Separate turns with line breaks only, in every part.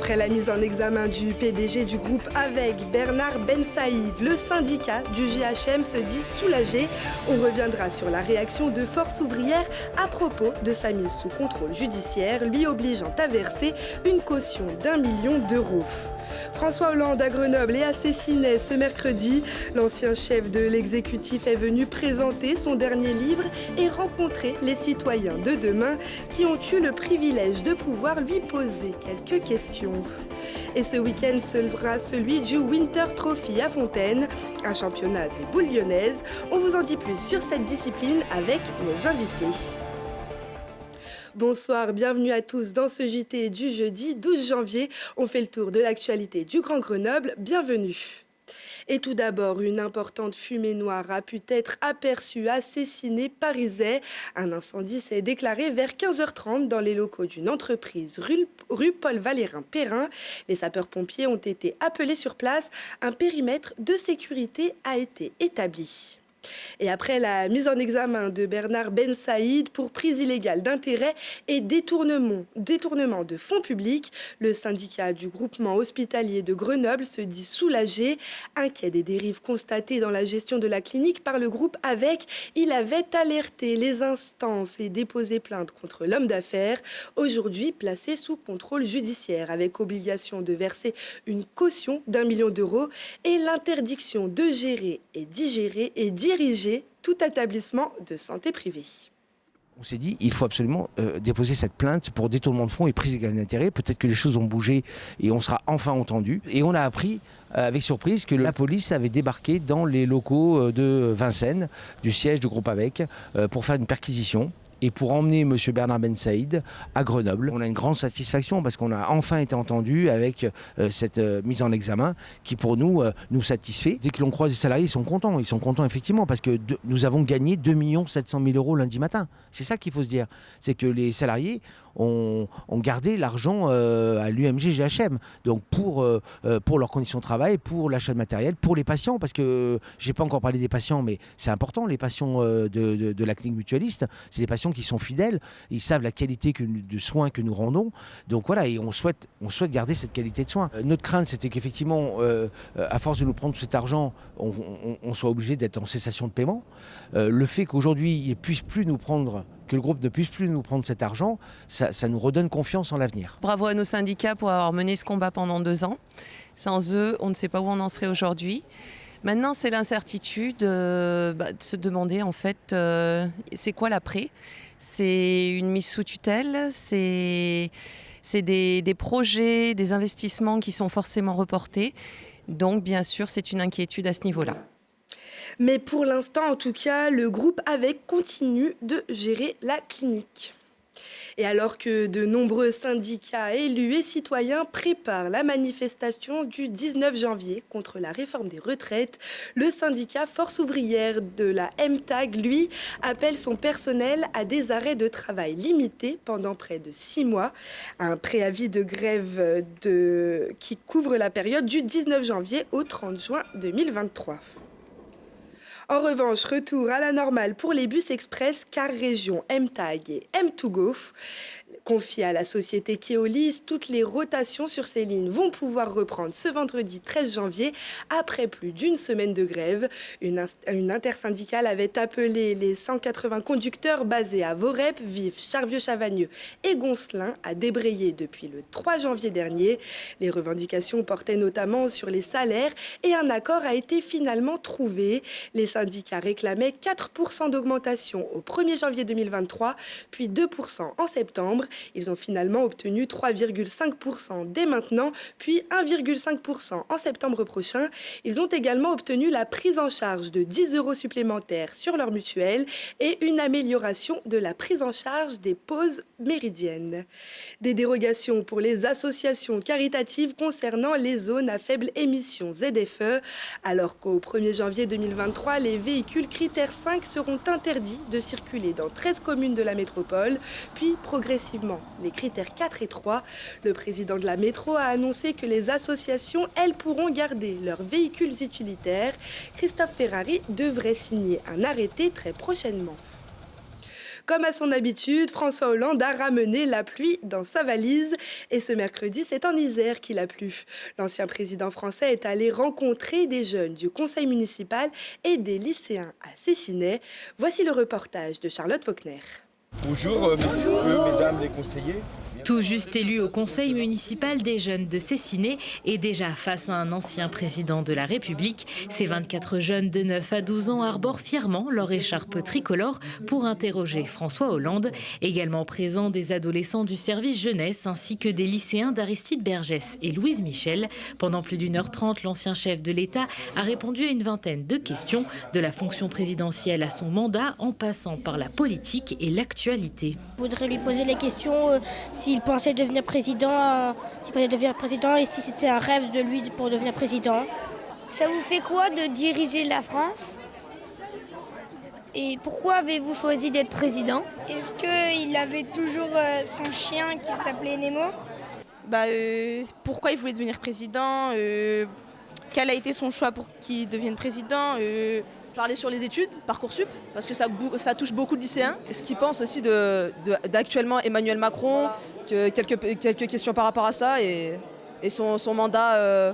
Après la mise en examen du PDG du groupe AVEC, Bernard Ben Saïd, le syndicat du GHM se dit soulagé. On reviendra sur la réaction de Force ouvrière à propos de sa mise sous contrôle judiciaire, lui obligeant à verser une caution d'1 million d'euros. François Hollande à Grenoble et à Cessinay ce mercredi. L'ancien chef de l'exécutif est venu présenter son dernier livre et rencontrer les citoyens de demain qui ont eu le privilège de pouvoir lui poser quelques questions. Et ce week-end sera celui du Winter Trophy à Fontaine, un championnat de boules lyonnaises. On vous en dit plus sur cette discipline avec nos invités. Bonsoir, bienvenue à tous dans ce JT du jeudi 12 janvier. On fait le tour de l'actualité du Grand Grenoble. Bienvenue. Et tout d'abord, une importante fumée noire a pu être aperçue à Cessinay-Parizet. Un incendie s'est déclaré vers 15h30 dans les locaux d'une entreprise rue Paul-Valérin-Perrin. Les sapeurs-pompiers ont été appelés sur place. Un périmètre de sécurité a été établi. Et après la mise en examen de Bernard Ben Saïd pour prise illégale d'intérêt et détournement de fonds publics, le syndicat du groupement hospitalier de Grenoble se dit soulagé. Inquiet des dérives constatées dans la gestion de la clinique par le groupe AVEC, il avait alerté les instances et déposé plainte contre l'homme d'affaires, aujourd'hui placé sous contrôle judiciaire avec obligation de verser une caution d'1 million d'euros et l'interdiction de gérer et digérer et diriger tout établissement de santé privé.
On s'est dit, il faut absolument déposer cette plainte pour détournement de fonds et prise illégale d'intérêt. Peut-être que les choses ont bougé et on sera enfin entendu. Et on a appris avec surprise que la police avait débarqué dans les locaux de Vincennes, du siège du groupe AVEC, pour faire une perquisition et pour emmener M. Bernard Ben Saïd à Grenoble. On a une grande satisfaction parce qu'on a enfin été entendu avec cette mise en examen qui pour nous nous satisfait. Dès que l'on croise les salariés, ils sont contents effectivement parce que nous avons gagné 2 700 000 euros lundi matin. C'est ça qu'il faut se dire, c'est que les salariés ont gardé l'argent à l'UMG GHM, donc pour leurs conditions de travail, pour l'achat de matériel, pour les patients, parce que j'ai pas encore parlé des patients, mais c'est important, les patients de la clinique mutualiste, c'est les patients qui sont fidèles, ils savent la qualité de soins que nous rendons, donc voilà, et on souhaite garder cette qualité de soins. Notre crainte, c'était qu'effectivement, à force de nous prendre tout cet argent, on soit obligé d'être en cessation de paiement. Le fait qu'aujourd'hui, que le groupe ne puisse plus nous prendre cet argent, ça nous redonne confiance en l'avenir.
Bravo à nos syndicats pour avoir mené ce combat pendant 2 ans. Sans eux, on ne sait pas où on en serait aujourd'hui. Maintenant, c'est l'incertitude de se demander en fait, c'est quoi l'après ? C'est une mise sous tutelle, c'est des projets, des investissements qui sont forcément reportés. Donc, bien sûr, c'est une inquiétude à ce niveau-là.
Mais pour l'instant, en tout cas, le groupe AVEC continue de gérer la clinique. Et alors que de nombreux syndicats, élus et citoyens préparent la manifestation du 19 janvier contre la réforme des retraites, le syndicat Force ouvrière de la MTAG, lui, appelle son personnel à des arrêts de travail limités pendant près de 6 mois. Un préavis de grève qui couvre la période du 19 janvier au 30 juin 2023. En revanche, retour à la normale pour les bus express car région MTAG et M2Go. Confiés à la société Keolis, toutes les rotations sur ces lignes vont pouvoir reprendre ce vendredi 13 janvier après plus d'une semaine de grève. Une intersyndicale avait appelé les 180 conducteurs basés à Vorep, Vif, Charvieux-Chavagneux et Goncelin à débrayer depuis le 3 janvier dernier. Les revendications portaient notamment sur les salaires et un accord a été finalement trouvé. Les syndicats réclamaient 4% d'augmentation au 1er janvier 2023, puis 2% en septembre. Ils ont finalement obtenu 3,5% dès maintenant, puis 1,5% en septembre prochain. Ils ont également obtenu la prise en charge de 10 € supplémentaires sur leur mutuelle et une amélioration de la prise en charge des pauses méridiennes. Des dérogations pour les associations caritatives concernant les zones à faible émission ZFE, alors qu'au 1er janvier 2023, les véhicules critères 5 seront interdits de circuler dans 13 communes de la métropole, puis progressivement les critères 4 et 3. Le président de la métro a annoncé que les associations, elles, pourront garder leurs véhicules utilitaires. Christophe Ferrari devrait signer un arrêté très prochainement. Comme à son habitude, François Hollande a ramené la pluie dans sa valise. Et ce mercredi, c'est en Isère qu'il a plu. L'ancien président français est allé rencontrer des jeunes du conseil municipal et des lycéens à Cessinay. Voici le reportage de Charlotte Faulkner.
Bonjour, messieurs, mesdames les conseillers.
Tout juste élu au conseil municipal des jeunes de Cessinay et déjà face à un ancien président de la République, ces 24 jeunes de 9 à 12 ans arborent fièrement leur écharpe tricolore pour interroger François Hollande. Également présents des adolescents du service jeunesse ainsi que des lycéens d'Aristide Bergès et Louise Michel. Pendant plus d'1h30, l'ancien chef de l'État a répondu à une vingtaine de questions, de la fonction présidentielle à son mandat en passant par la politique et l'actualité.
Je voudrais lui poser les questions s'il pensait devenir président, et si c'était un rêve de lui pour devenir président.
Ça vous fait quoi de diriger la France? Et pourquoi avez-vous choisi d'être président?
Est-ce qu'il avait toujours son chien qui s'appelait Nemo?
Pourquoi il voulait devenir président? Quel a été son choix pour qu'il devienne président? Parler sur les études, Parcoursup, parce que ça touche beaucoup de lycéens. Ce qu'ils pensent aussi d'actuellement Emmanuel Macron, quelques questions par rapport à ça et son mandat,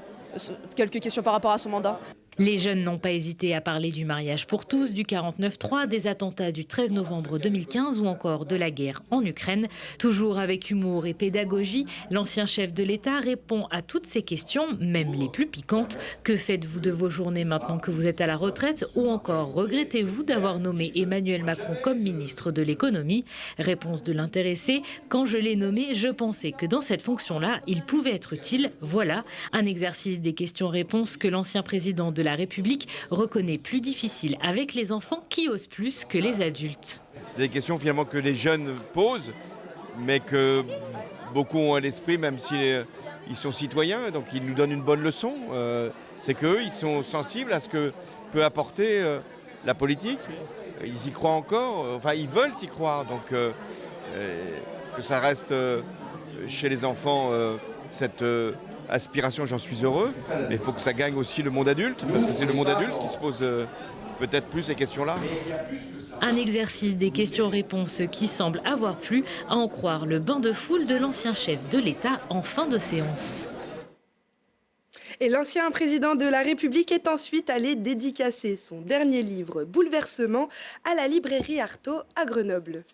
quelques questions par rapport à son mandat.
Les jeunes n'ont pas hésité à parler du mariage pour tous, du 49.3, des attentats du 13 novembre 2015 ou encore de la guerre en Ukraine. Toujours avec humour et pédagogie, l'ancien chef de l'État répond à toutes ces questions, même les plus piquantes. Que faites-vous de vos journées maintenant que vous êtes à la retraite? Ou encore, regrettez-vous d'avoir nommé Emmanuel Macron comme ministre de l'économie? Réponse de l'intéressé: quand je l'ai nommé, je pensais que dans cette fonction-là, il pouvait être utile. Voilà, un exercice des questions-réponses que l'ancien président de la République reconnaît plus difficile avec les enfants qui osent plus que les adultes.
C'est des questions finalement que les jeunes posent, mais que beaucoup ont à l'esprit, même s'ils sont citoyens, donc ils nous donnent une bonne leçon. C'est qu'eux, ils sont sensibles à ce que peut apporter la politique. Ils y croient encore, enfin ils veulent y croire, donc que ça reste chez les enfants cette aspiration, j'en suis heureux, mais il faut que ça gagne aussi le monde adulte, parce que c'est le monde adulte qui se pose peut-être plus ces questions-là.
Un exercice des questions-réponses qui semble avoir plu, à en croire le bain de foule de l'ancien chef de l'État en fin de séance.
Et l'ancien président de la République est ensuite allé dédicacer son dernier livre, Bouleversement, à la librairie Artaud à Grenoble.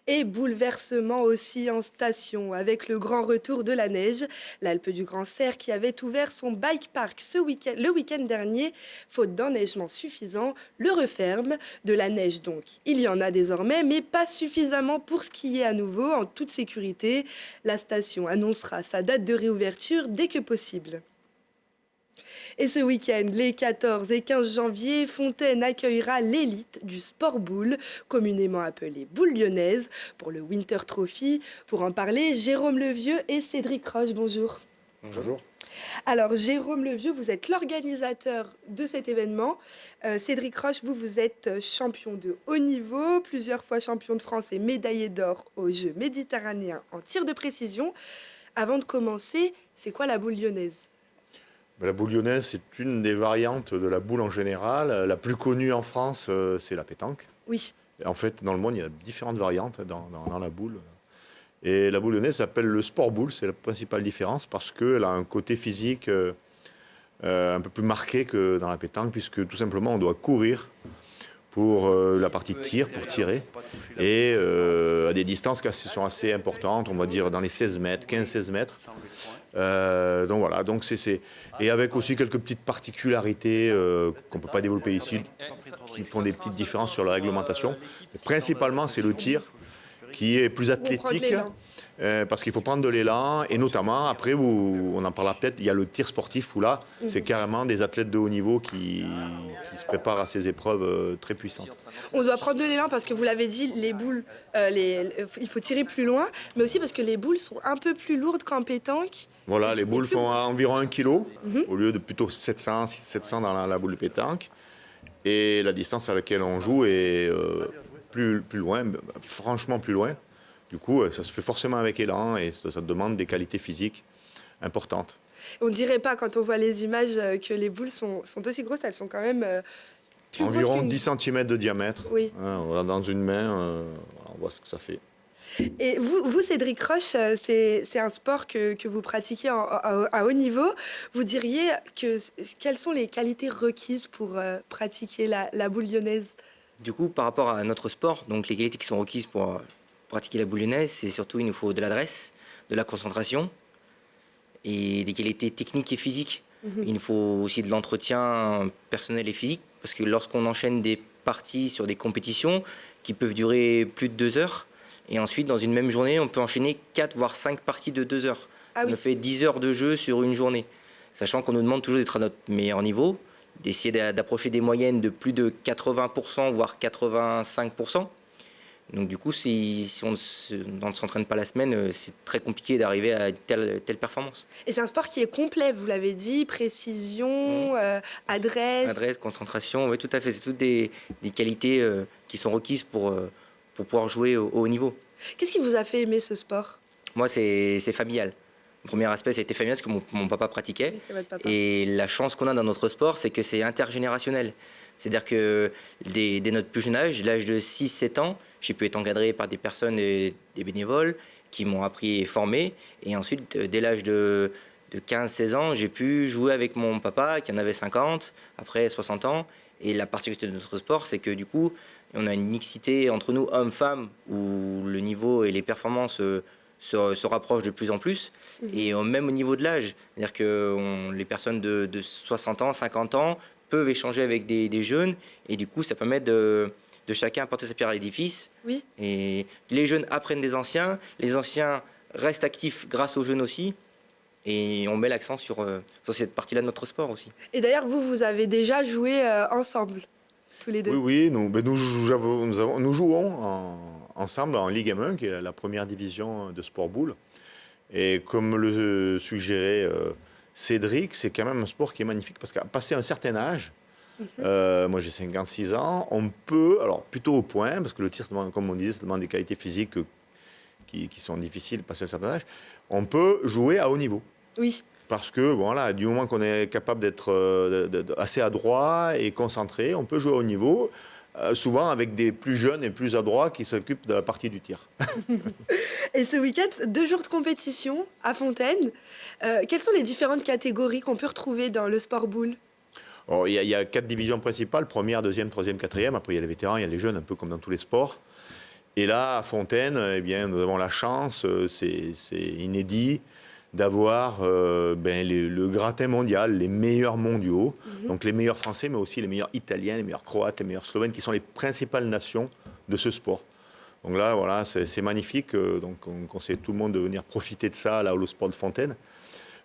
Et bouleversement aussi en station avec le grand retour de la neige. L'Alpe du Grand Cerf qui avait ouvert son bike park le week-end dernier, faute d'enneigement suffisant, le referme. De la neige donc, il y en a désormais, mais pas suffisamment pour skier à nouveau en toute sécurité. La station annoncera sa date de réouverture dès que possible. Et ce week-end, les 14 et 15 janvier, Fontaine accueillera l'élite du sport boule, communément appelée boule lyonnaise, pour le Winter Trophy. Pour en parler, Jérôme Levieux et Cédric Roche, bonjour.
Bonjour.
Alors, Jérôme Levieux, vous êtes l'organisateur de cet événement. Cédric Roche, vous êtes champion de haut niveau, plusieurs fois champion de France et médaillé d'or aux Jeux méditerranéens en tir de précision. Avant de commencer, c'est quoi la boule lyonnaise ?
La boule lyonnaise, c'est une des variantes de la boule en général. La plus connue en France, c'est la pétanque.
Oui.
Et en fait, dans le monde, il y a différentes variantes dans la boule. Et la boule lyonnaise s'appelle le sport boule, c'est la principale différence, parce qu'elle a un côté physique un peu plus marqué que dans la pétanque, puisque tout simplement, on doit courir pour la partie tir, pour tirer, et à des distances qui sont assez importantes, on va dire dans les 16 mètres, 15-16 mètres. Donc voilà, donc et avec aussi quelques petites particularités qu'on ne peut pas développer ici, qui font des petites différences sur la réglementation. Mais principalement, c'est le tir qui est plus athlétique, parce qu'il faut prendre de l'élan, et notamment, après, on en parlera peut-être, il y a le tir sportif, où là, c'est carrément des athlètes de haut niveau qui se préparent à ces épreuves très puissantes.
On doit prendre de l'élan parce que vous l'avez dit, les boules, il faut tirer plus loin, mais aussi parce que les boules sont un peu plus lourdes qu'en pétanque.
Voilà, les boules font environ 1 kg, au lieu de plutôt 700 dans la boule de pétanque. Et la distance à laquelle on joue est plus loin, franchement plus loin. Du coup, ça se fait forcément avec élan et ça demande des qualités physiques importantes.
On ne dirait pas, quand on voit les images, que les boules sont aussi grosses. Elles sont quand même plus
environ
grosses
10 cm de diamètre.
Oui.
Voilà, dans une main, voir ce que ça fait.
Et vous Cédric Roche, c'est un sport que vous pratiquez à haut niveau. Vous diriez quelles sont les qualités requises pour pratiquer la boule lyonnaise?
Du coup, par rapport à notre sport, donc les qualités qui sont requises pour pratiquer la boule lyonnaise, c'est surtout il nous faut de l'adresse, de la concentration et des qualités techniques et physiques. Il nous faut aussi de l'entretien personnel et physique, parce que lorsqu'on enchaîne des parties sur des compétitions qui peuvent durer plus de 2 heures, et ensuite dans une même journée, on peut enchaîner 4 voire 5 parties de 2 heures. Ça nous fait 10 heures de jeu sur une journée, sachant qu'on nous demande toujours d'être à notre meilleur niveau, d'essayer d'approcher des moyennes de plus de 80%, voire 85%. Donc du coup, si on ne s'entraîne pas la semaine, c'est très compliqué d'arriver à telle performance.
Et c'est un sport qui est complet, vous l'avez dit, précision, adresse.
Adresse, concentration, oui, tout à fait. C'est toutes des qualités qui sont requises pour pouvoir jouer au haut niveau.
Qu'est-ce qui vous a fait aimer ce sport?
Moi, c'est familial. Le premier aspect, ça a été familial parce que mon papa pratiquait.
Oui, c'est votre papa.
Et la chance qu'on a dans notre sport, c'est que c'est intergénérationnel. C'est-à-dire que dès notre plus jeune âge, l'âge de 6-7 ans, j'ai pu être encadré par des personnes, des bénévoles qui m'ont appris et formé. Et ensuite, dès l'âge de 15-16 ans, j'ai pu jouer avec mon papa qui en avait 50, après 60 ans. Et la particularité de notre sport, c'est que du coup, on a une mixité entre nous, hommes-femmes, où le niveau et les performances se rapprochent de plus en plus. Et même au niveau de l'âge. C'est-à-dire que les personnes de 60 ans, 50 ans peuvent échanger avec des jeunes. Et du coup, ça permet de chacun apporter sa pierre à l'édifice.
Oui.
Et les jeunes apprennent des anciens. Les anciens restent actifs grâce aux jeunes aussi. Et on met l'accent sur cette partie-là de notre sport aussi.
Et d'ailleurs, vous avez déjà joué ensemble, tous les deux?
Oui, nous jouons ensemble en Ligue M1, qui est la première division de sport boule. Et comme le suggérait Cédric, c'est quand même un sport qui est magnifique, parce qu'à passer un certain âge, moi j'ai 56 ans, on peut, alors plutôt au point, parce que le tir, comme on disait, ça demande des qualités physiques qui sont difficiles passer un certain âge, on peut jouer à haut niveau.
Oui.
Parce que, voilà, du moment qu'on est capable d'être assez adroit et concentré, on peut jouer à haut niveau, souvent avec des plus jeunes et plus adroits qui s'occupent de la partie du tir.
Et ce week-end, 2 jours de compétition à Fontaine. Quelles sont les différentes catégories qu'on peut retrouver dans le sport boule?
Il y a 4 divisions principales, première, deuxième, troisième, quatrième. Après, il y a les vétérans, il y a les jeunes, un peu comme dans tous les sports. Et là, à Fontaine, eh bien, nous avons la chance, c'est inédit, d'avoir le gratin mondial, les meilleurs mondiaux, donc les meilleurs Français, mais aussi les meilleurs Italiens, les meilleurs Croates, les meilleurs Slovènes, qui sont les principales nations de ce sport. Donc là, voilà, c'est magnifique. Donc on conseille tout le monde de venir profiter de ça, là, au Sport de Fontaine,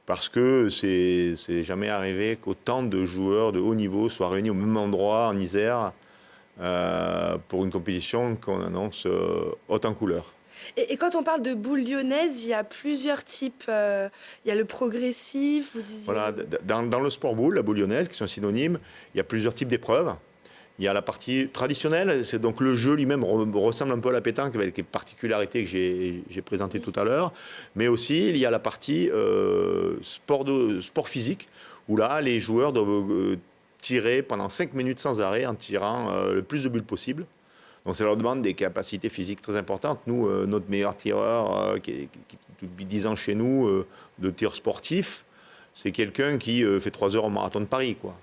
parce que c'est jamais arrivé qu'autant de joueurs de haut niveau soient réunis au même endroit en Isère pour une compétition qu'on annonce haute en couleur.
Et quand on parle de boule lyonnaise, il y a plusieurs types. Il y a le progressif, vous disiez...
Voilà, dans le sport boule, la boule lyonnaise, qui sont synonymes, il y a plusieurs types d'épreuves. Il y a la partie traditionnelle, c'est donc le jeu lui-même ressemble un peu à la pétanque avec les particularités que j'ai présentées tout à l'heure. Mais aussi, il y a la partie sport physique, où là, les joueurs doivent tirer pendant 5 minutes sans arrêt en tirant le plus de bulles possible. Donc ça leur demande des capacités physiques très importantes. Nous, notre meilleur tireur, qui est depuis 10 ans chez nous, de tir sportif, c'est quelqu'un qui fait 3 heures au marathon de Paris, quoi.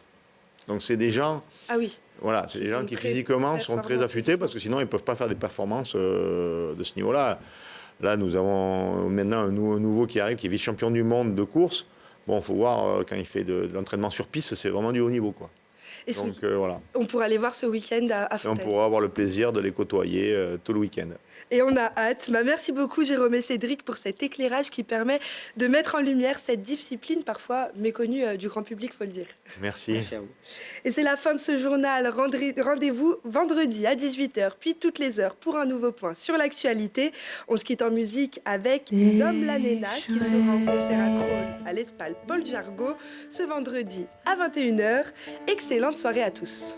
Donc c'est des gens...
Ah oui.
Voilà, c'est des gens qui physiquement sont très affûtés, parce que sinon ils ne peuvent pas faire des performances de ce niveau-là. Là, nous avons maintenant un nouveau qui arrive, qui est vice-champion du monde de course. Bon, il faut voir, quand il fait de l'entraînement sur piste, c'est vraiment du haut niveau, quoi.
Et
donc voilà.
On pourra aller voir ce week-end à Fontaine.
Et on pourra avoir le plaisir de les côtoyer tout le week-end.
Et on a hâte. Merci beaucoup Jérôme et Cédric pour cet éclairage qui permet de mettre en lumière cette discipline parfois méconnue du grand public, faut le dire.
Merci.
Merci à vous.
Et c'est la fin de ce journal. Rendez-vous vendredi à 18h, puis toutes les heures pour un nouveau point sur l'actualité. On se quitte en musique avec Dom Lanena qui sera en concert à Crolles à l'Espal Paul Jargot ce vendredi à 21h. Excellente soirée à tous.